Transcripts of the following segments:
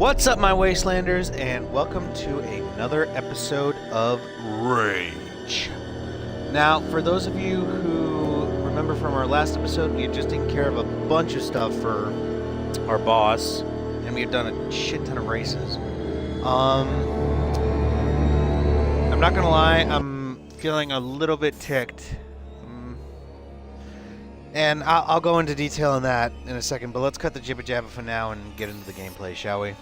What's up, my Wastelanders, and welcome to another episode of Rage. Now, for those of you who remember from our last episode, we had just taken care of a bunch of stuff for our boss, and we had done a shit ton of races. I'm not gonna lie, I'm feeling a little bit ticked. And I'll go into detail on that in a second, but let's cut the jibber jabber for now and get into the gameplay, shall we?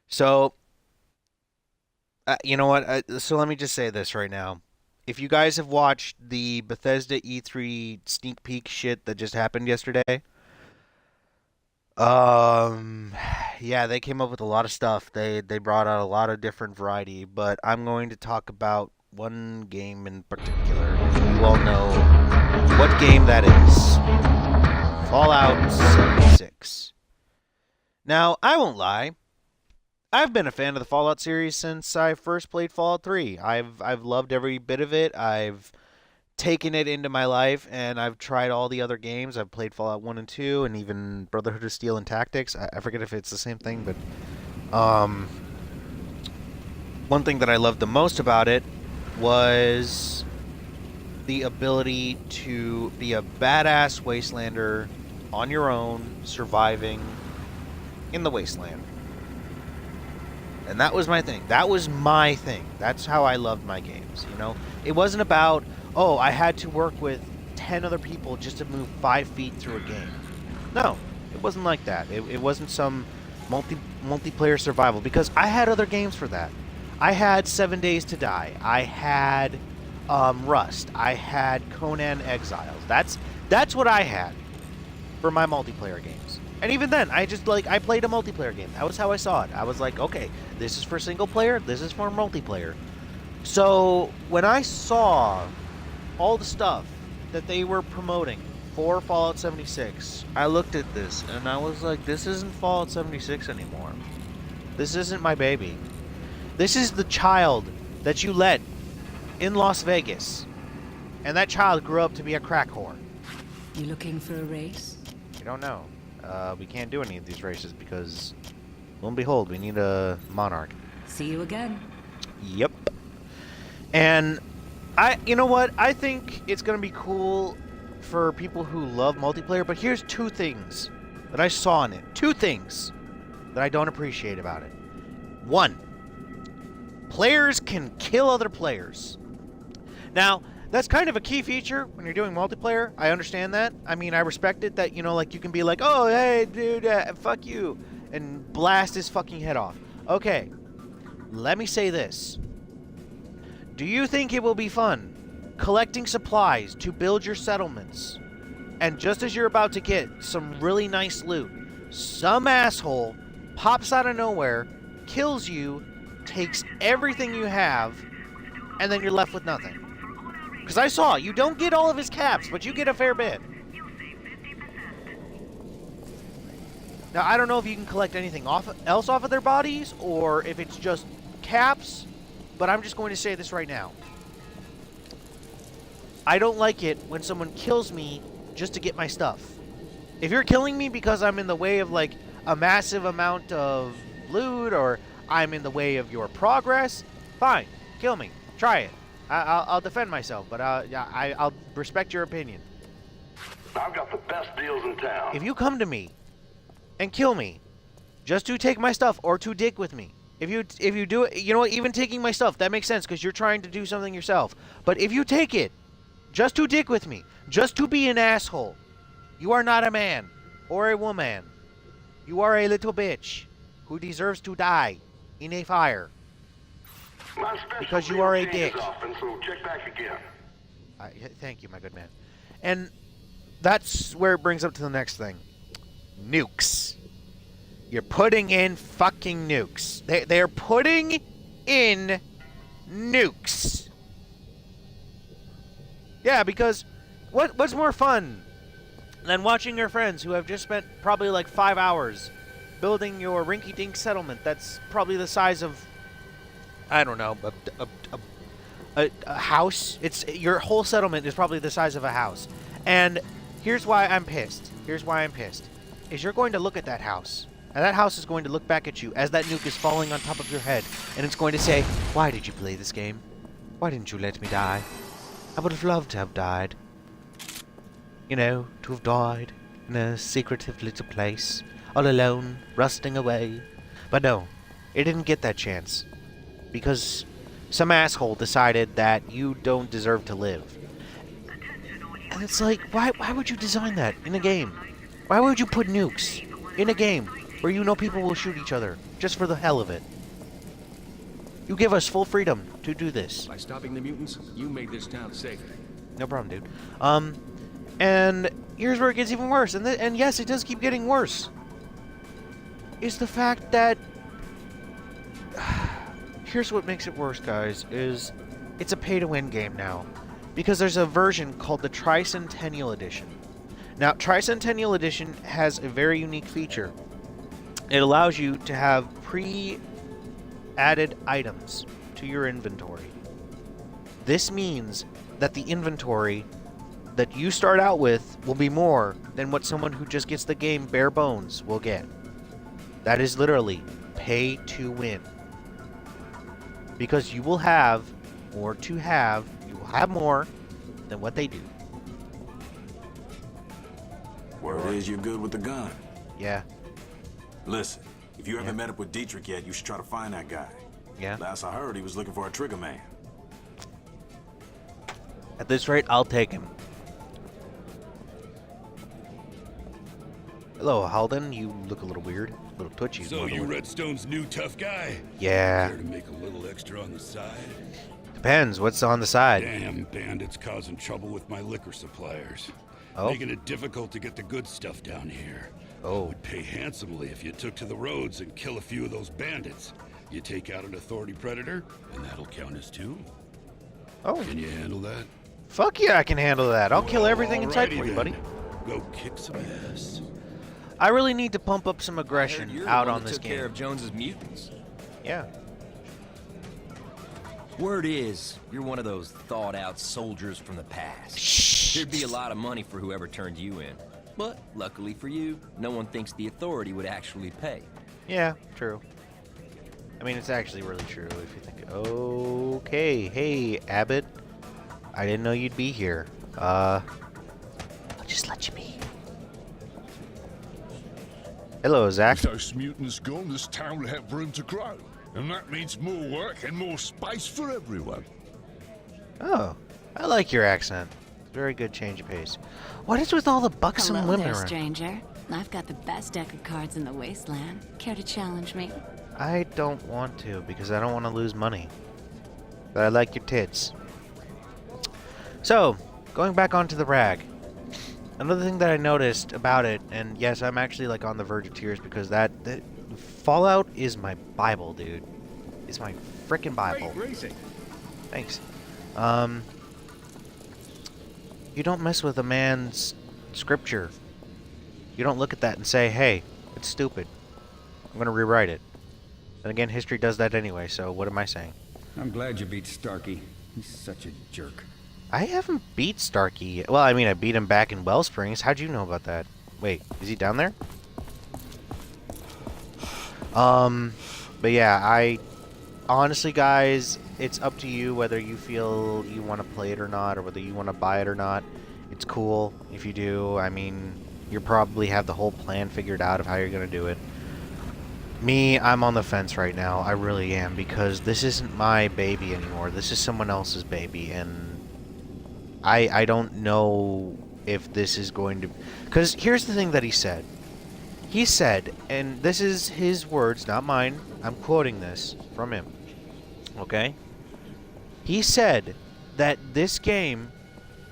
So, you know what? So let me just say this right now. If you guys have watched the Bethesda E3 sneak peek shit that just happened yesterday, yeah, they came up with a lot of stuff. They brought out a lot of different variety, but I'm going to talk about one game in particular. You all know what game that is. Fallout 76. Now, I won't lie. I've been a fan of the Fallout series since I first played Fallout 3. I've loved every bit of it. I've taken it into my life, and I've tried all the other games. I've played Fallout 1 and 2, and even Brotherhood of Steel and Tactics. I forget if it's the same thing, but one thing that I loved the most about it was the ability to be a badass wastelander on your own, surviving in the wasteland. And that was my thing. That was my thing. That's how I loved my games, you know? It wasn't about, oh, I had to work with 10 other people just to move 5 feet through a game. No, it wasn't like that. It wasn't some multiplayer survival, because I had other games for that. I had 7 Days to Die. I had Rust. I had Conan Exiles. That's what I had for my multiplayer games. And even then, I played a multiplayer game. That was how I saw it. I was like, okay, this is for single player, this is for multiplayer. So when I saw all the stuff that they were promoting for Fallout 76, I looked at this and I was like, this isn't Fallout 76 anymore. This isn't my baby. This is the child that you let in Las Vegas. And that child grew up to be a crack whore. You looking for a race? We don't know. We can't do any of these races because, lo and behold, we need a monarch. See you again. Yep. And you know what? I think it's going to be cool for people who love multiplayer, but here's two things that I saw in it. Two things that I don't appreciate about it. One, players can kill other players. Now, that's kind of a key feature when you're doing multiplayer. I understand that. I mean, I respect it that, you know, like, you can be like, oh, hey, dude, fuck you, and blast his fucking head off. Okay, let me say this. Do you think it will be fun collecting supplies to build your settlements, and just as you're about to get some really nice loot, some asshole pops out of nowhere, kills you, takes everything you have, and then you're left with nothing? Because I saw, you don't get all of his caps, but you get a fair bit. Now, I don't know if you can collect anything else off of their bodies, or if it's just caps, but I'm just going to say this right now. I don't like it when someone kills me just to get my stuff. If you're killing me because I'm in the way of, like, a massive amount of loot, or I'm in the way of your progress, fine, kill me, try it. I'll defend myself, but I'll respect your opinion. I've got the best deals in town. If you come to me and kill me just to take my stuff or to dick with me, if you do it, you know what, even taking my stuff, that makes sense because you're trying to do something yourself. But if you take it just to dick with me, just to be an asshole, you are not a man or a woman. You are a little bitch who deserves to die in a fire. Because you are a dick. So check back again. Thank you, my good man. And that's where it brings up to the next thing. Nukes. You're putting in fucking nukes. They're putting in nukes. Yeah, because what's more fun than watching your friends who have just spent probably like 5 hours building your rinky-dink settlement that's probably the size of, I don't know, a house. Your whole settlement is probably the size of a house. And here's why I'm pissed. Is you're going to look at that house And that house is going to look back at you as that nuke is falling on top of your head, and it's going to say, "Why did you play this game? Why didn't you let me die? I would have loved to have died. You know, to have died in a secretive little place, all alone, rusting away." But no, it didn't get that chance. Because some asshole decided that you don't deserve to live. And it's like, why would you design that in a game? Why would you put nukes in a game where you know people will shoot each other just for the hell of it? You give us full freedom to do this. By stopping the mutants, you made this town safer. No problem, dude. And here's where it gets even worse. And yes, it does keep getting worse. Is the fact that... Here's what makes it worse, guys, is it's a pay-to-win game now. Because there's a version called the Tricentennial Edition. Now, Tricentennial Edition has a very unique feature. It allows you to have pre-added items to your inventory. This means that the inventory that you start out with will be more than what someone who just gets the game bare bones will get. That is literally pay to win. Because you will have more to have, you will have more than what they do. Word is you're good with the gun. Yeah. Listen, if you haven't met up with Dietrich yet, you should try to find that guy. Yeah. Last I heard, he was looking for a trigger man. At this rate, I'll take him. Hello, Halden. You look a little weird. A little twitchy. So you Redstone's new tough guy? Yeah. Care to make a little extra on the side? Depends. What's on the side? Damn bandits causing trouble with my liquor suppliers. Oh. Making it difficult to get the good stuff down here. Oh. Would pay handsomely if you took to the roads and kill a few of those bandits. You take out an authority predator, and that'll count as two. Oh. Can you handle that? Fuck yeah, I can handle that. I'll kill everything in sight Alrighty for you, then. buddy. Go kick some ass. I really need to pump up some aggression You're out the one on that this took care game. of Jones's mutants. Yeah. Word is, you're one of those thought-out soldiers from the past. There'd be a lot of money for whoever turned you in. But, luckily for you, no one thinks the authority would actually pay. Yeah, true. I mean, it's actually really true if you think. Okay, hey, Abbott. I didn't know you'd be here. I'll just let you be. Hello, Zach. With those mutants gone, this town will have room to grow. And that means more work and more space for everyone. Oh, I like your accent. Very good change of pace. What is with all the buxom Hello women there, around? stranger. I've got the best deck of cards in the wasteland. Care to challenge me? I don't want to because I don't want to lose money. But I like your tits. So, going back onto the rag. Another thing that I noticed about it, and yes, I'm actually like on the verge of tears because that Fallout is my Bible, dude. It's my frickin' Bible. Great racing. Thanks. You don't mess with a man's scripture. You don't look at that and say, hey, it's stupid. I'm going to rewrite it. And again, history does that anyway, so what am I saying? I'm glad you beat Starkey. He's such a jerk. I haven't beat Starkey yet. Well, I mean, I beat him back in Wellsprings. How'd you know about that? Wait, is he down there? But yeah, honestly, guys, it's up to you whether you feel you want to play it or not, or whether you want to buy it or not. It's cool if you do. I mean, you probably have the whole plan figured out of how you're going to do it. Me, I'm on the fence right now. I really am, because this isn't my baby anymore. This is someone else's baby, and I don't know if this is going to... Because here's the thing that he said. He said, and this is his words, not mine. I'm quoting this from him. Okay? He said that this game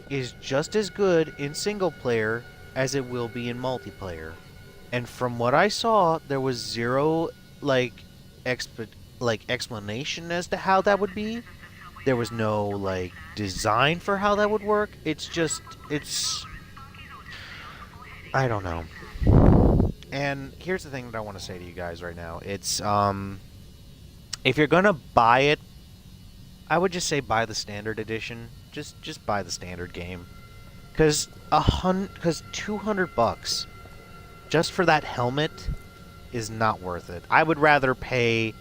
is just as good in single player as it will be in multiplayer. And from what I saw, there was zero explanation as to how that would be. There was no design for how that would work. It's I don't know. And here's the thing that I want to say to you guys right now. It's if you're gonna buy it, I would just say buy the standard edition. Just buy the standard game, because $200 just for that helmet is not worth it. I would rather pay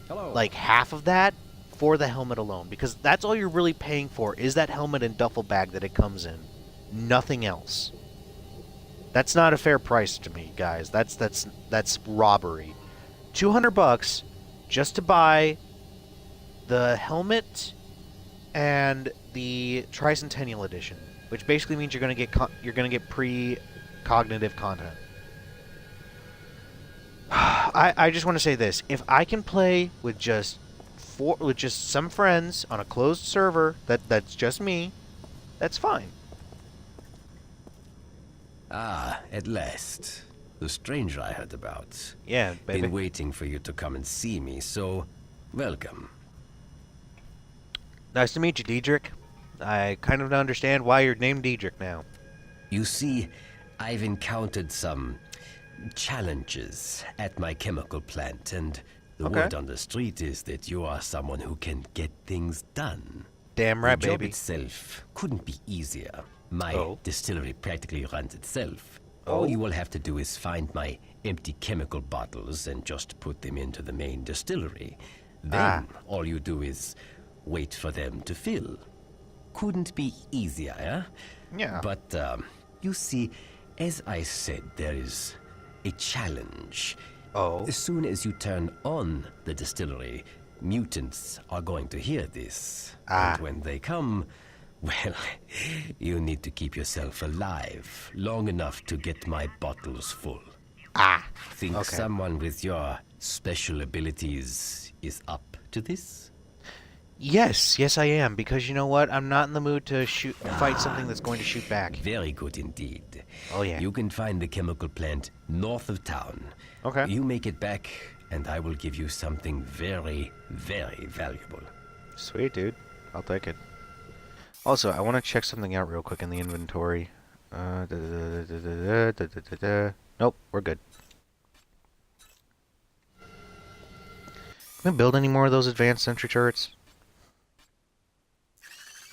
like half of that for the helmet alone, because that's all you're really paying for is that helmet and duffel bag that it comes in. Nothing else. That's not a fair price to me, guys. That's robbery. $200 just to buy the helmet and the Tricentennial Edition, which basically means you're gonna get pre-cognitive content. I just want to say this: if I can play with just some friends on a closed server that's just me, that's fine. Ah, at last. The stranger I heard about. Yeah, baby. Been waiting for you to come and see me, so welcome. Nice to meet you, Diedrich. I kind of understand why you're named Diedrich now. You see, I've encountered some challenges at my chemical plant, and the word on the street is that you are someone who can get things done. Damn right, the job baby. itself couldn't be easier. My distillery practically runs itself. All you will have to do is find my empty chemical bottles and just put them into the main distillery. Then all you do is wait for them to fill. Couldn't be easier, eh? Yeah. But, you see, as I said, there is a challenge. As soon as you turn on the distillery, mutants are going to hear this. And when they come, well, you need to keep yourself alive long enough to get my bottles full. Think someone with your special abilities is up to this? Yes, I am, because you know what? I'm not in the mood to fight something that's going to shoot back. Very good indeed. Oh, yeah. You can find the chemical plant north of town. Okay. You make it back, and I will give you something very, very valuable. Sweet, dude. I'll take it. Also, I want to check something out real quick in the inventory. Nope, we're good. Can we build any more of those advanced sentry turrets?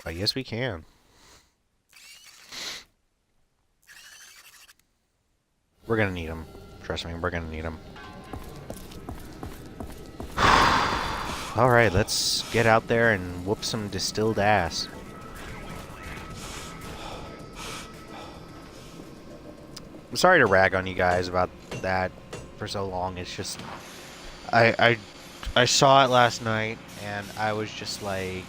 I guess we can. We're gonna need them. Trust me, we're gonna need them. Alright, let's get out there and whoop some distilled ass. I'm sorry to rag on you guys about that for so long. It's just... I saw it last night, and I was just like...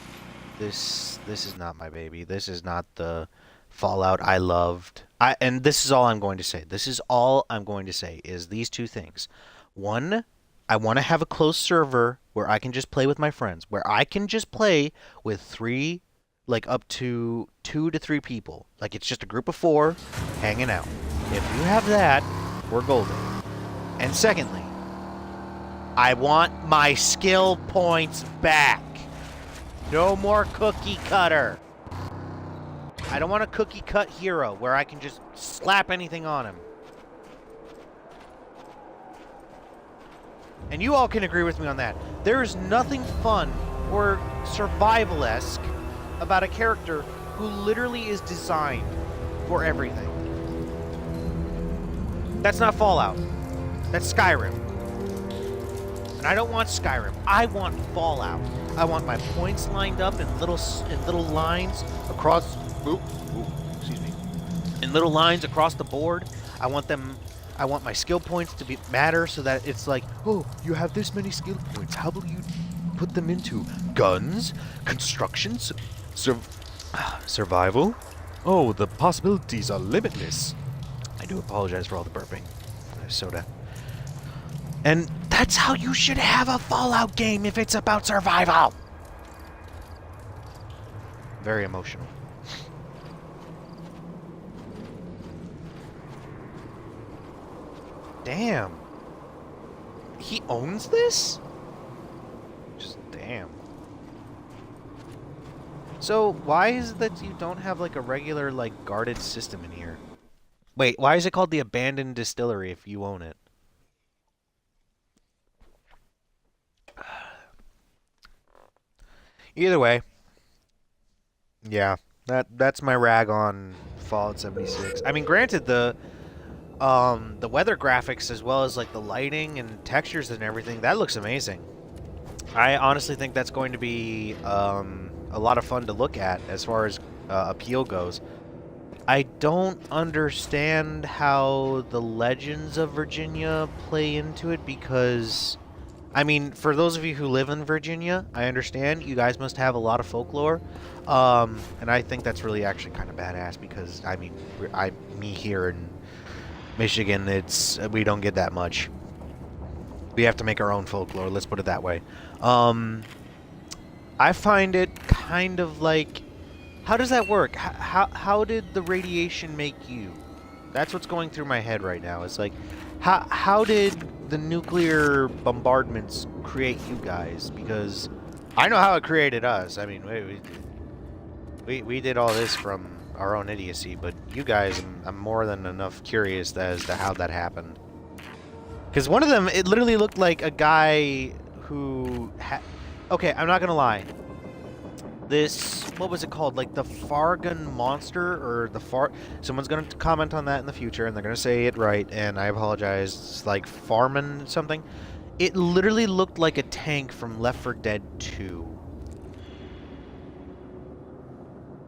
This is not my baby. This is not the Fallout I loved. And this is all I'm going to say. This is all I'm going to say is these two things. One, I want to have a closed server where I can just play with my friends. Where I can just play with up to 2 to 3 people. Like it's just a group of 4 hanging out. If you have that, we're golden. And secondly, I want my skill points back. No more cookie cutter. I don't want a cookie cut hero where I can just slap anything on him. And you all can agree with me on that. There is nothing fun or survival-esque about a character who literally is designed for everything. That's not Fallout. That's Skyrim. And I don't want Skyrim. I want Fallout. I want my points lined up in little lines across. Excuse me. In little lines across the board. I want my skill points to matter so that it's like, oh, you have this many skill points. How will you put them into guns, construction, survival? Oh, the possibilities are limitless. I do apologize for all the burping. Soda. And that's how you should have a Fallout game if it's about survival. Very emotional. Damn. He owns this? Just damn. So, why is it that you don't have like a regular like guarded system in here? Wait, why is it called the Abandoned Distillery if you own it? Either way, yeah, that's my rag on Fallout 76. I mean, granted, the The weather graphics, as well as like the lighting and textures and everything, that looks amazing. I honestly think that's going to be a lot of fun to look at as far as appeal goes. I don't understand how the legends of Virginia play into it because, I mean, for those of you who live in Virginia, I understand you guys must have a lot of folklore, and I think that's really actually kind of badass because, I mean, me here in Michigan, we don't get that much. We have to make our own folklore, let's put it that way. I find it kind of like, how does that work? How did the radiation make you? That's what's going through my head right now. It's like, how did the nuclear bombardments create you guys? Because I know how it created us. I mean, we did all this from our own idiocy, but you guys, I'm more than enough curious as to how that happened. Because one of them, it literally looked like a guy who okay, I'm not gonna lie. This, what was it called? Like the Fargan monster, or the someone's gonna comment on that in the future, and they're gonna say it right, and I apologize. It's like Farman something. It literally looked like a tank from Left 4 Dead 2.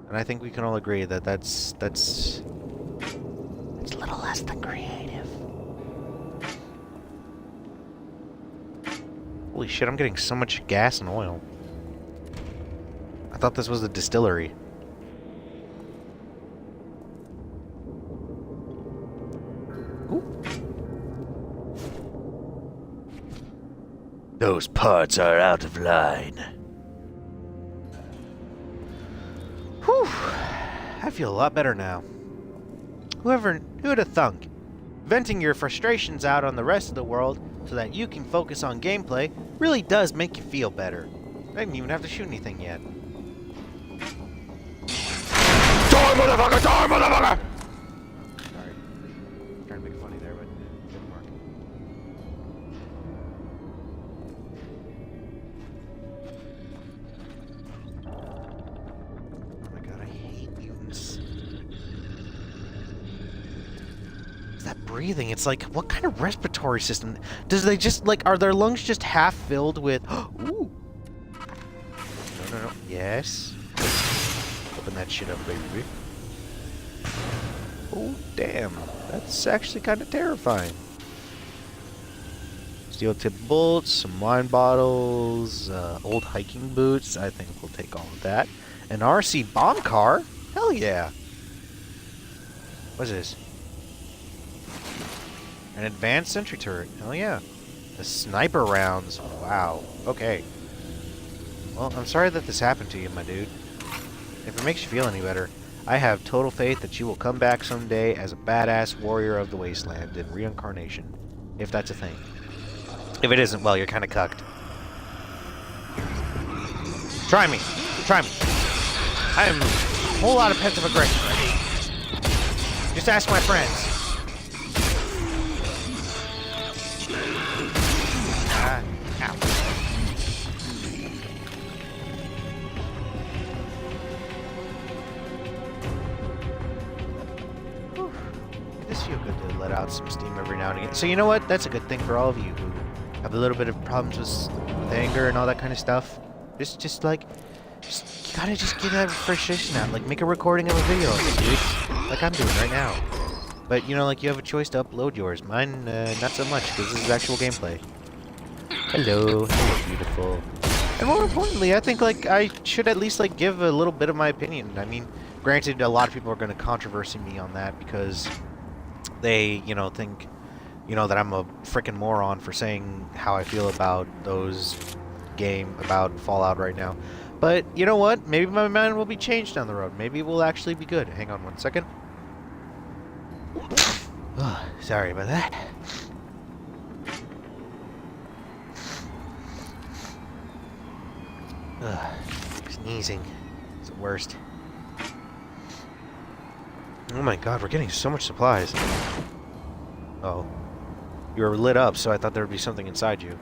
And I think we can all agree that that's it's a little less than creative. Holy shit, I'm getting so much gas and oil. I thought this was a distillery. Ooh. Those parts are out of line. Whew. I feel a lot better now. Who would have thunk? Venting your frustrations out on the rest of the world so that you can focus on gameplay really does make you feel better. I didn't even have to shoot anything yet. Die, motherfucker! Die, motherfucker! Sorry. Trying to make it funny there, but it didn't work. Oh my god, I hate mutants. Is that breathing? It's like, what kind of respiratory system? Does they just, like, are their lungs just half filled with... Ooh! No. Yes. Open that shit up, baby. Oh, damn. That's actually kind of terrifying. Steel-tipped bolts, some wine bottles, old hiking boots. I think we'll take all of that. An RC bomb car? Hell yeah. What is this? An advanced sentry turret. Hell yeah. The sniper rounds. Wow. Okay. Well, I'm sorry that this happened to you, my dude. If it makes you feel any better, I have total faith that you will come back someday as a badass warrior of the wasteland in reincarnation. If that's a thing. If it isn't, well, you're kind of cucked. Try me. Try me. I am a whole lot of pensive aggression. Just ask my friends. Ow. It does feel good to let out some steam every now and again. So you know what? That's a good thing for all of you who have a little bit of problems with anger and all that kind of stuff. You gotta just get that frustration out. Like, make a recording of a video, dude. Like I'm doing right now. But, you know, like, you have a choice to upload yours. Mine, not so much, because this is actual gameplay. Hello. Hello, beautiful. And more importantly, I think, like, I should at least, like, give a little bit of my opinion. I mean, granted, a lot of people are going to controversy me on that because they, you know, think, you know, that I'm a freaking moron for saying how I feel about about Fallout right now. But, you know what? Maybe my mind will be changed down the road. Maybe it will actually be good. Hang on one second. Oh, sorry about that. Sneezing. It's the worst. Oh my god, we're getting so much supplies. Oh. You were lit up, so I thought there would be something inside you.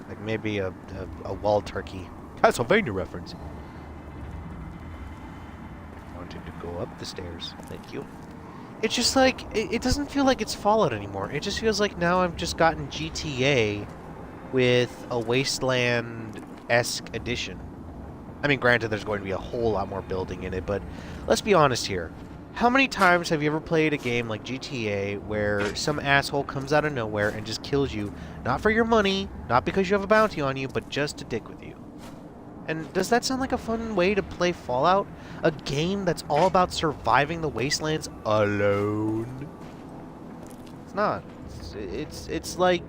Like maybe a wall turkey. Castlevania reference. I wanted to go up the stairs. Thank you. It's just like, it doesn't feel like it's Fallout anymore. It just feels like now I've just gotten GTA with a Wasteland-esque edition. I mean, granted, there's going to be a whole lot more building in it, but let's be honest here. How many times have you ever played a game like GTA where some asshole comes out of nowhere and just kills you, not for your money, not because you have a bounty on you, but just to dick with you? And does that sound like a fun way to play Fallout? A game that's all about surviving the wastelands alone? It's not. It's like...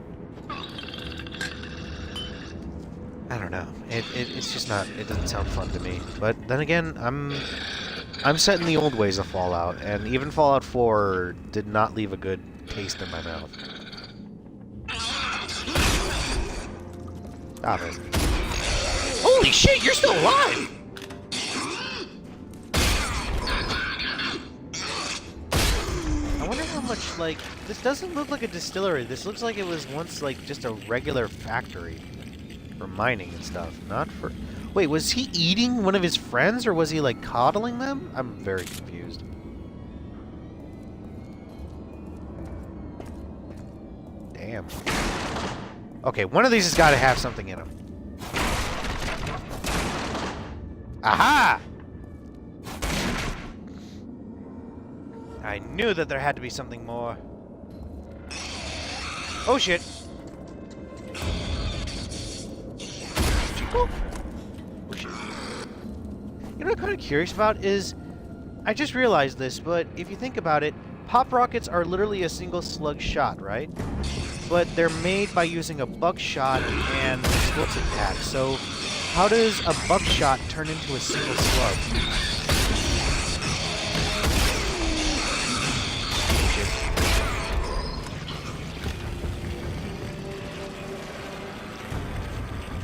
I don't know. It's just not... It doesn't sound fun to me. But then again, I'm set in the old ways of Fallout, and even Fallout 4 did not leave a good taste in my mouth. Stop it. Holy shit, you're still alive! I wonder how much, like... This doesn't look like a distillery. This looks like it was once, like, just a regular factory for mining and stuff. Not for... Wait, was he eating one of his friends, or was he, like, coddling them? I'm very confused. Damn. Okay, one of these has got to have something in him. Aha! I knew that there had to be something more. Oh, shit. Chico? Oh, shit. You know what I'm kind of curious about is... I just realized this, but if you think about it, pop rockets are literally a single slug shot, right? But they're made by using a buckshot and explosive pack, so how does a buckshot turn into a single slug?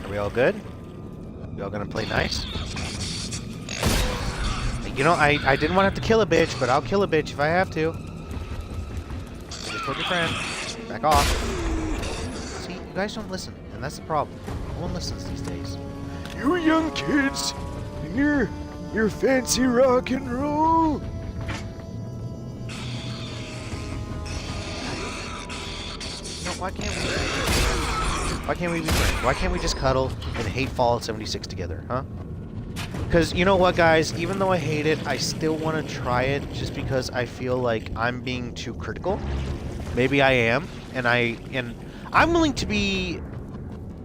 Are we all good? We all gonna play nice? You know, I didn't want to have to kill a bitch, but I'll kill a bitch if I have to. I just told your friend. Back off. See, you guys don't listen, and that's the problem. No one listens these days. You young kids, and your fancy rock and roll. No, why can't we? Why can't we be friends? Why can't we just cuddle and hate Fallout 76 together, huh? Because you know what, guys? Even though I hate it, I still want to try it just because I feel like I'm being too critical. Maybe I am, and I'm willing to be.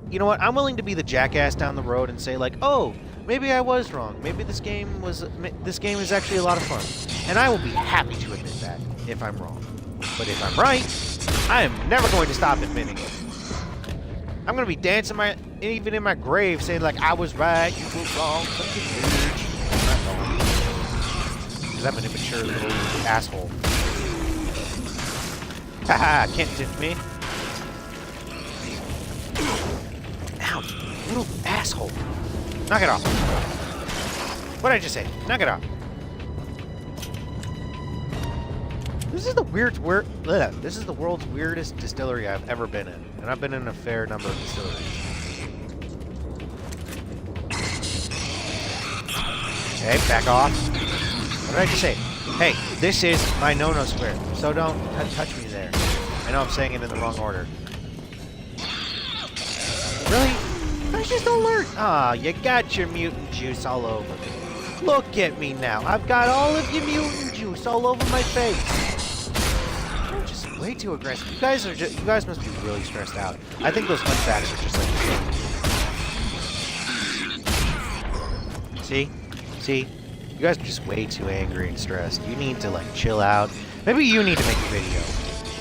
You know what? I'm willing to be the jackass down the road and say like, oh, maybe I was wrong. Maybe this game is actually a lot of fun, and I will be happy to admit that if I'm wrong. But if I'm right, I am never going to stop admitting it. I'm gonna be dancing even in my grave, saying like, I was right, you were wrong, such a bitch. I'm not wrong. Because I'm an immature little asshole. Haha, can't tempt me. Ouch, little asshole. Knock it off. What did I just say? Knock it off. This is the this is the world's weirdest distillery I've ever been in. And I've been in a fair number of distilleries. Okay, back off. What did I just say? Hey, this is my no-no square, so don't touch me there. I know I'm saying it in the wrong order. Really? You guys just don't learn. Ah, you got your mutant juice all over me. Look at me now. I've got all of your mutant juice all over my face. You're just way too aggressive. You guys must be really stressed out. I think those hunchbacks are just like... See? See? You guys are just way too angry and stressed. You need to, like, chill out. Maybe you need to make a video.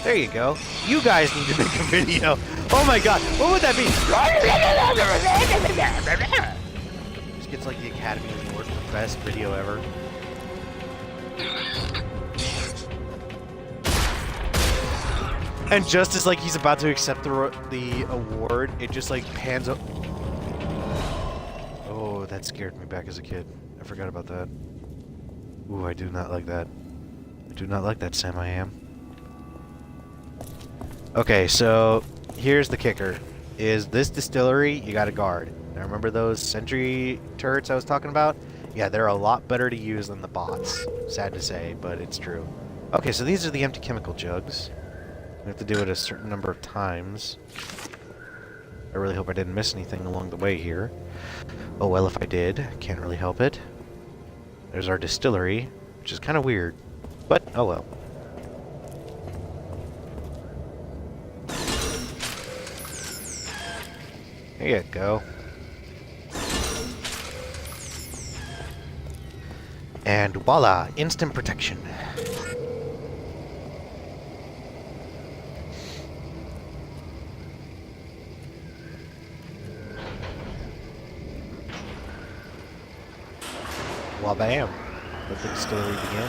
There you go. You guys need to make a video. Oh my god, what would that be? This gets like the Academy Award for best video ever. And just as like he's about to accept the award, it just like pans up. Oh, that scared me back as a kid. I forgot about that. Ooh, I do not like that. I do not like that, Sam I am. Okay, so here's the kicker. Is this distillery, you got a guard. Now remember those sentry turrets I was talking about? Yeah, they're a lot better to use than the bots. Sad to say, but it's true. Okay, so these are the empty chemical jugs. We have to do it a certain number of times. I really hope I didn't miss anything along the way here. Oh well, if I did, can't really help it. There's our distillery, which is kind of weird, but oh well. There you go. And voila, instant protection. Well, bam. Let the distillery begin.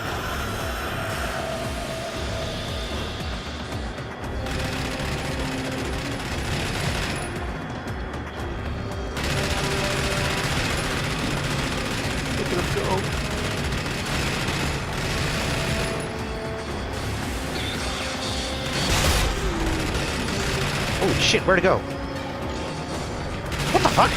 Look at him go. Holy shit, where'd it go? What the fuck?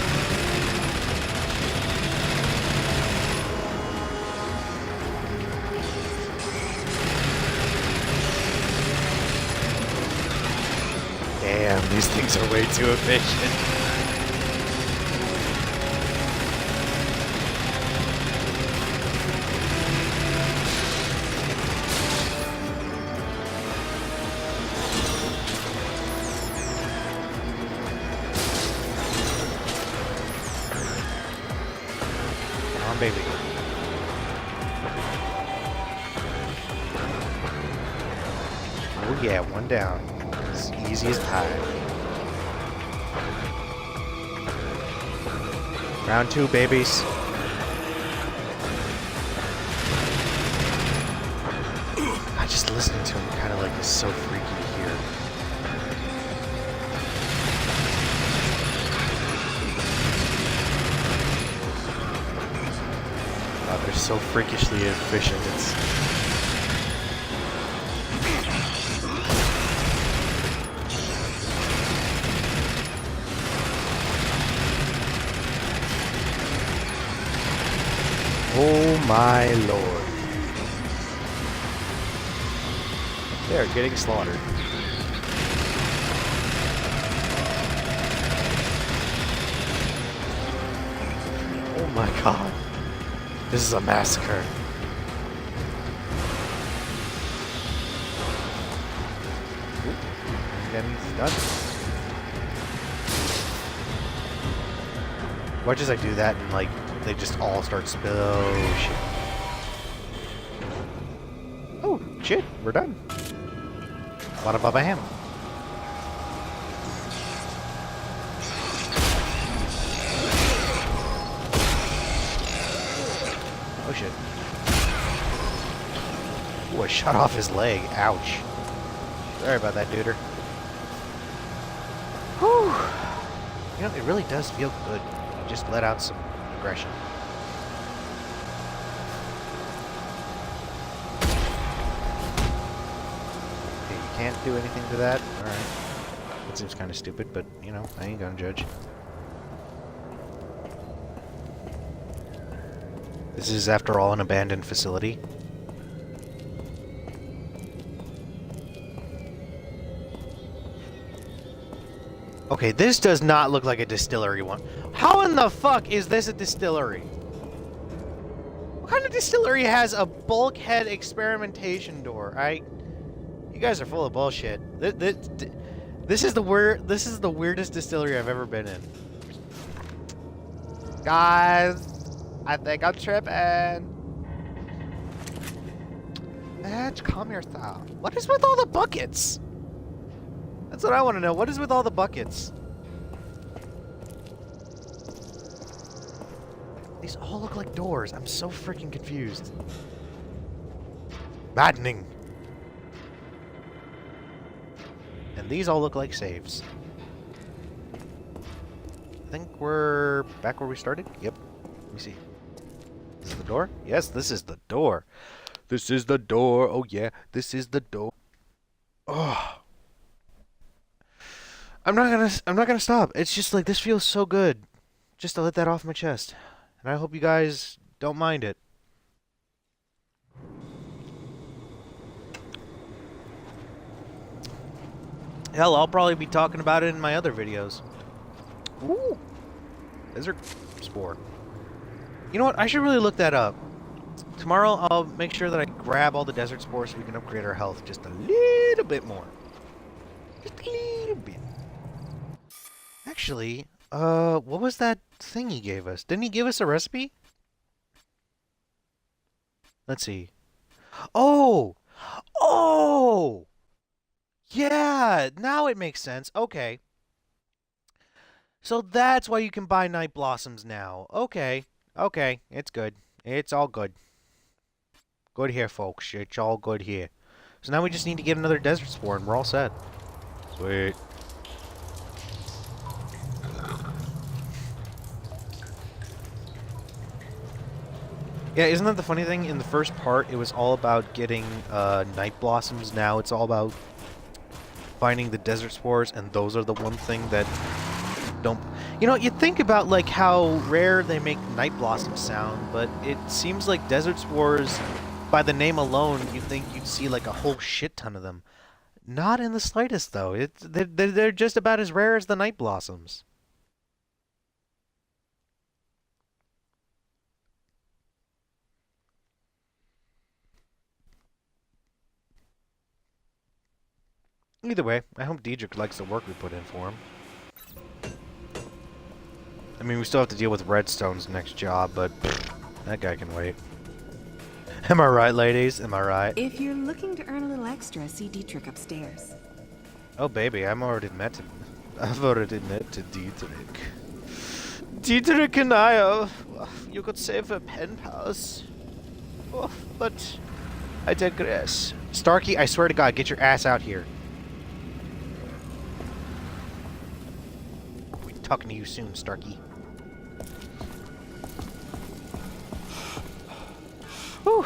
Damn, these things are way too efficient. Come on, baby. Oh yeah, one down. As easy as pie. Round two, babies. Just listening to him kind of like is so freaky to hear. Wow, they're so freakishly efficient. It's... Oh my lord. They're getting slaughtered. Oh my god. This is a massacre. Again, he's done. Watch as I do that and like they just all start spill. Oh shit. Oh shit, we're done. Bada baba ham. Oh shit. Ooh, I shot off his leg. Ouch. Sorry about that, duder. Whew. You know, it really does feel good. You just let out some aggression. Okay, you can't do anything to that? Alright. That seems kind of stupid, but, you know, I ain't gonna judge. This is, after all, an abandoned facility. Okay, this does not look like a distillery one. How in the fuck is this a distillery? What kind of distillery has a bulkhead experimentation door? You guys are full of bullshit. This is the weirdest distillery I've ever been in. Guys, I think I'm tripping. Edge, calm yourself. What is with all the buckets? That's what I want to know. What is with all the buckets? These all look like doors. I'm so freaking confused. Maddening. And these all look like saves. I think we're back where we started. Yep. Let me see. This is the door? Yes, this is the door. This is the door. Oh yeah, this is the door. Oh. I'm not gonna stop. It's just like this feels so good. Just to let that off my chest. And I hope you guys don't mind it. Hell, I'll probably be talking about it in my other videos. Ooh, desert spore. You know what? I should really look that up. Tomorrow, I'll make sure that I grab all the desert spores so we can upgrade our health just a little bit more. Just a little bit. Actually, what was that thing he gave us? Didn't he give us a recipe? Let's see. Oh! Oh! Yeah! Now it makes sense. Okay. So that's why you can buy night blossoms now. Okay. Okay. It's good. It's all good. Good here, folks. It's all good here. So now we just need to get another desert spore and we're all set. Sweet. Yeah, isn't that the funny thing? In the first part, it was all about getting night blossoms. Now it's all about finding the desert spores, and those are the one thing that don't... You know, you think about, like, how rare they make night blossoms sound, but it seems like desert spores, by the name alone, you think you'd see, like, a whole shit ton of them. Not in the slightest, though. They're just about as rare as the night blossoms. Either way, I hope Diedrich likes the work we put in for him. I mean, we still have to deal with Redstone's next job, but that guy can wait. Am I right, ladies? Am I right? If you're looking to earn a little extra, see Dietrich upstairs. Oh, baby, I've already met Dietrich. Dietrich and I, you could say we're pen pals. Oh, but I digress. Starkey, I swear to God, get your ass out here. We'll be talking to you soon, Starkey. Whew.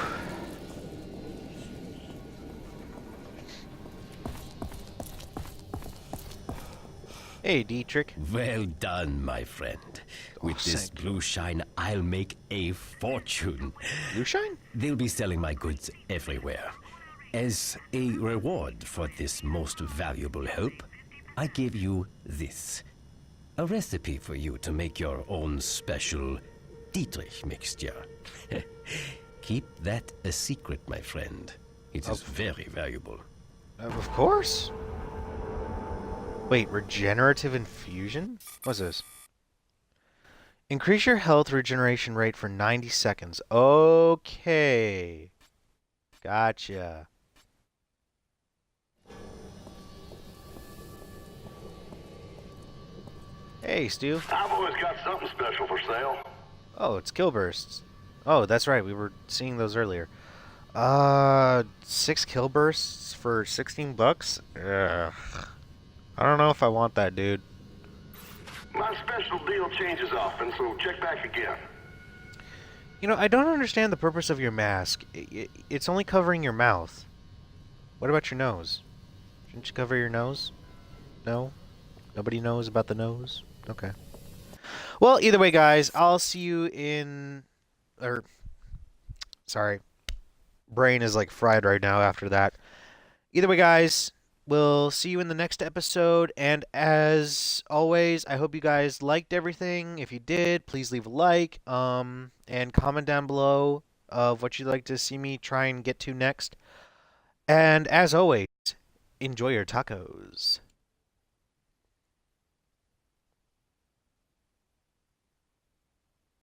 Hey, Dietrich. Well done, my friend. With this blue shine, I'll make a fortune. Blue shine? They'll be selling my goods everywhere. As a reward for this most valuable help, I give you this. A recipe for you to make your own special Dietrich mixture. Keep that a secret, my friend. It is very valuable. Of course. Wait, regenerative infusion? What's this? Increase your health regeneration rate for 90 seconds. Okay. Gotcha. Hey, Stu. I've always got something special for sale. Oh, it's kill bursts. Oh, that's right. We were seeing those earlier. 6 kill bursts for 16 bucks? Ugh. I don't know if I want that, dude. My special deal changes often, so check back again. You know, I don't understand the purpose of your mask. It's only covering your mouth. What about your nose? Shouldn't you cover your nose? No? Nobody knows about the nose? Okay. Well, either way, guys, I'll see you in... Sorry. Brain is, like, fried right now after that. Either way, guys... We'll see you in the next episode, and as always, I hope you guys liked everything. If you did, please leave a like, and comment down below of what you'd like to see me try and get to next. And as always, enjoy your tacos.